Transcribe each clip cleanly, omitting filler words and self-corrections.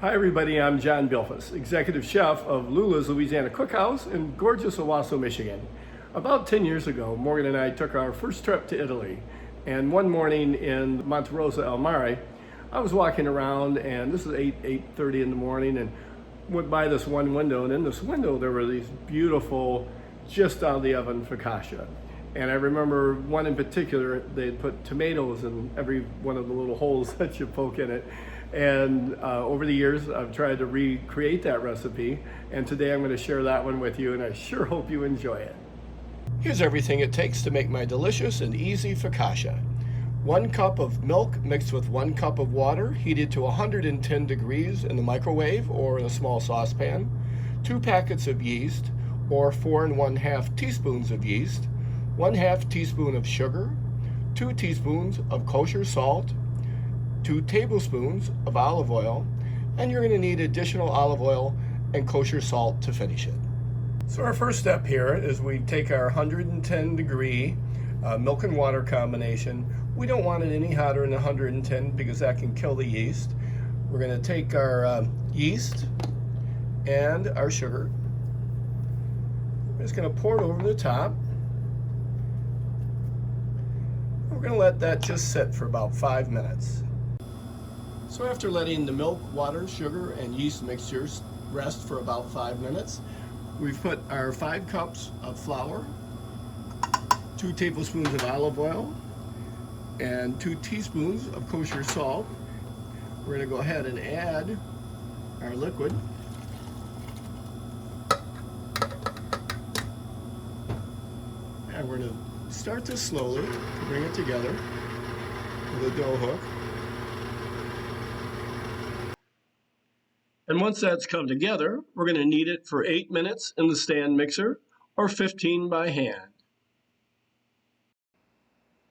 Hi everybody, I'm John Beilfuss, Executive Chef of Lula's Louisiana Cookhouse in gorgeous Owasso, Michigan. About 10 years ago, Morgan and I took our first trip to Italy. And one morning in Monte Rosa El Mare, I was walking around, and this is 8:30 in the morning, and went by this one window, and in this window there were these beautiful, just out of the oven focaccia. And I remember one in particular, they'd put tomatoes in every one of the little holes that you poke in it. And over the years, I've tried to recreate that recipe. And today I'm going to share that one with you, and I sure hope you enjoy it. Here's everything it takes to make my delicious and easy focaccia. 1 cup of milk mixed with 1 cup of water, heated to 110 degrees in the microwave or in a small saucepan. 2 packets of yeast, or 4 1/2 teaspoons of yeast. 1/2 teaspoon of sugar. 2 teaspoons of kosher salt. 2 tablespoons of olive oil, and you're going to need additional olive oil and kosher salt to finish it. So our first step here is we take our 110 degree milk and water combination. We don't want it any hotter than 110 because that can kill the yeast. We're going to take our yeast and our sugar. We're just going to pour it over the top. We're going to let that just sit for about 5 minutes. So after letting the milk, water, sugar, and yeast mixtures rest for about 5 minutes, we've put our 5 cups of flour, 2 tablespoons of olive oil, and 2 teaspoons of kosher salt. We're going to go ahead and add our liquid. And we're going to start this slowly to bring it together with a dough hook. And once that's come together, we're going to knead it for 8 minutes in the stand mixer or 15 by hand.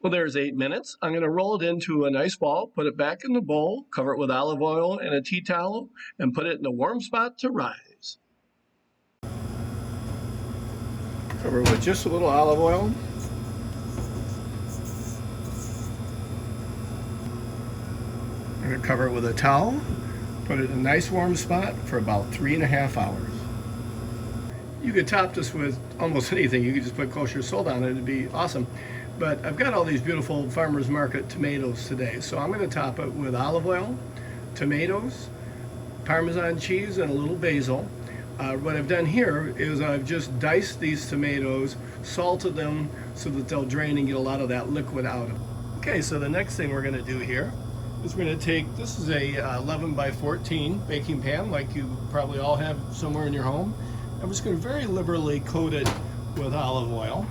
Well, there's 8 minutes. I'm going to roll it into a nice ball, put it back in the bowl, cover it with olive oil and a tea towel, and put it in a warm spot to rise. Cover it with just a little olive oil. I'm going to cover it with a towel. Put it in a nice warm spot for about 3.5 hours. You could top this with almost anything. You could just put kosher salt on it, it'd be awesome. But I've got all these beautiful farmer's market tomatoes today, so I'm going to top it with olive oil, tomatoes, Parmesan cheese, and a little basil. What I've done here is I've just diced these tomatoes, salted them so that they'll drain and get a lot of that liquid out of them. Okay, so the next thing we're going to do here is we're going to take, this is a 11 by 14 baking pan like you probably all have somewhere in your home. I'm just going to very liberally coat it with olive oil.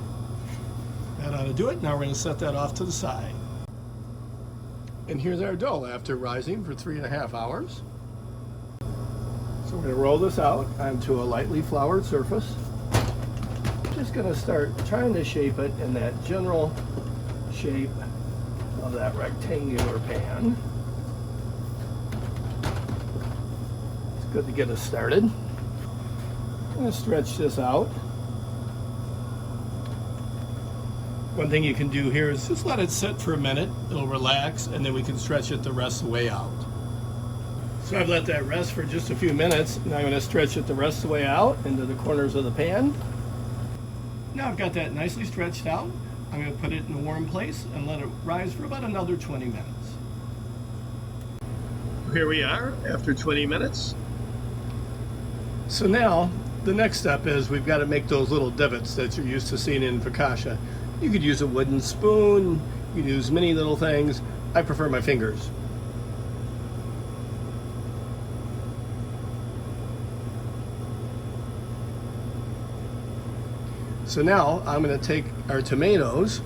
That ought to do it. Now we're going to set that off to the side. And here's our dough after rising for 3.5 hours. So we're going to roll this out onto a lightly floured surface. Just going to start trying to shape it in that general shape of that rectangular pan. It's good to get us started. I'm going to stretch this out. One thing you can do here is just let it sit for a minute. It'll relax, and then we can stretch it the rest of the way out. So I've let that rest for just a few minutes. Now I'm going to stretch it the rest of the way out into the corners of the pan. Now I've got that nicely stretched out. I'm going to put it in a warm place and let it rise for about another 20 minutes. Here we are after 20 minutes. So now the next step is we've got to make those little divots that you're used to seeing in focaccia. You could use a wooden spoon, you could use many little things. I prefer my fingers. So now I'm going to take our tomatoes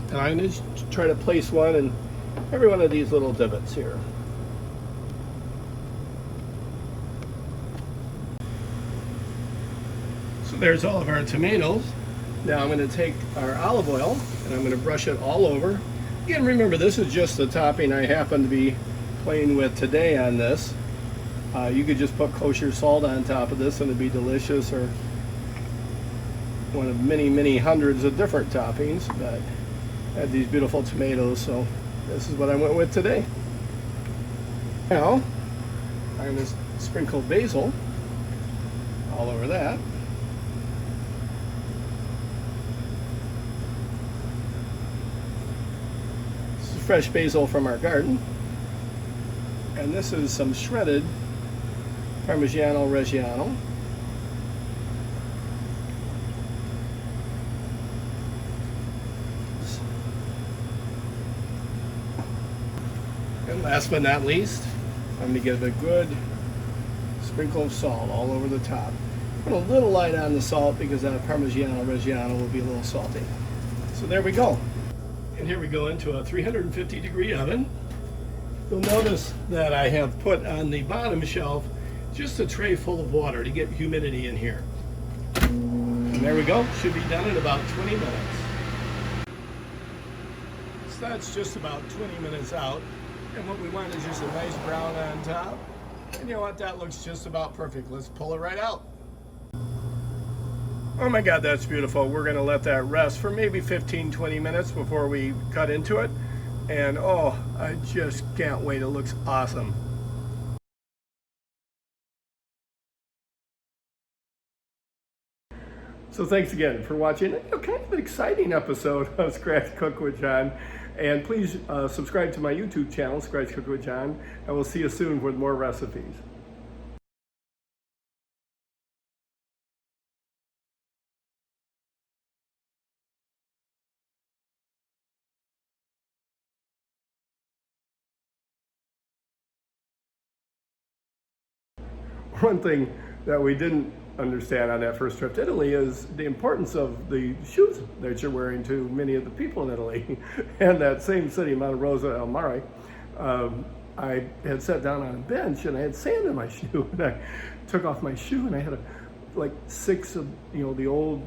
and I'm going to try to place one in every one of these little divots here. So there's all of our tomatoes. Now I'm going to take our olive oil and I'm going to brush it all over. Again, remember, this is just the topping I happen to be playing with today on this. You could just put kosher salt on top of this and it'd be delicious, or one of many hundreds of different toppings, but I had these beautiful tomatoes, so this is what I went with today. Now I'm going to sprinkle basil all over that. This is fresh basil from our garden. And this is some shredded Parmigiano Reggiano. And last but not least, I'm going to give it a good sprinkle of salt all over the top. Put a little light on the salt because that Parmigiano Reggiano will be a little salty. So there we go. And here we go into a 350-degree oven. You'll notice that I have put on the bottom shelf just a tray full of water to get humidity in here. And there we go. Should be done in about 20 minutes. So that's just about 20 minutes out. And what we want is just a nice brown on top. And you know what? That looks just about perfect. Let's pull it right out. Oh my God, that's beautiful. We're going to let that rest for maybe 15-20 minutes before we cut into it. And oh, I just can't wait. It looks awesome. So thanks again for watching. Kind of an exciting episode of Scratch Cook with John. And please subscribe to my YouTube channel, Scratch Cook with John, and we'll see you soon with more recipes. One thing that we didn't understand on that first trip to Italy is the importance of the shoes that you're wearing to many of the people in Italy. And that same city, Monte Rosa al Mare, I had sat down on a bench and I had sand in my shoe, and I took off my shoe and I had like 6 of the older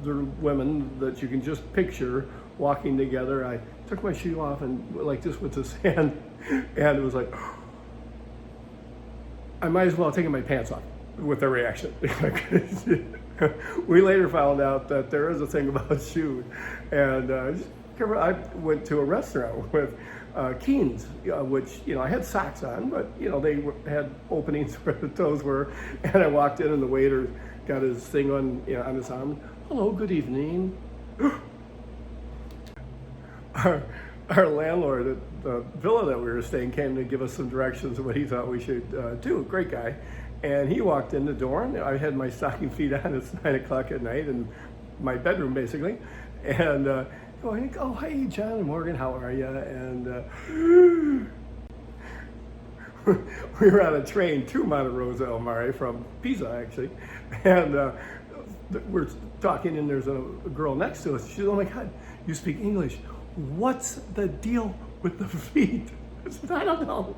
women that you can just picture walking together. I took my shoe off and like just with the sand, and it was like, I might as well have taken my pants off with their reaction. We later found out that there is a thing about shoes. And I went to a restaurant with Keen's, which, I had socks on, but, they had openings where the toes were. And I walked in and the waiter got his thing on his arm. Hello, good evening. Our landlord at the villa that we were staying came to give us some directions of what he thought we should do. Great guy. And he walked in the door, and I had my stocking feet on. It's 9 o'clock at night in my bedroom, basically. And going, oh, hey, John and Morgan, how are you? And we were on a train to Monte Rosa al Mare from Pisa, actually. And we're talking, and there's a girl next to us. She said, oh my God, you speak English. What's the deal with the feet? I said, I don't know.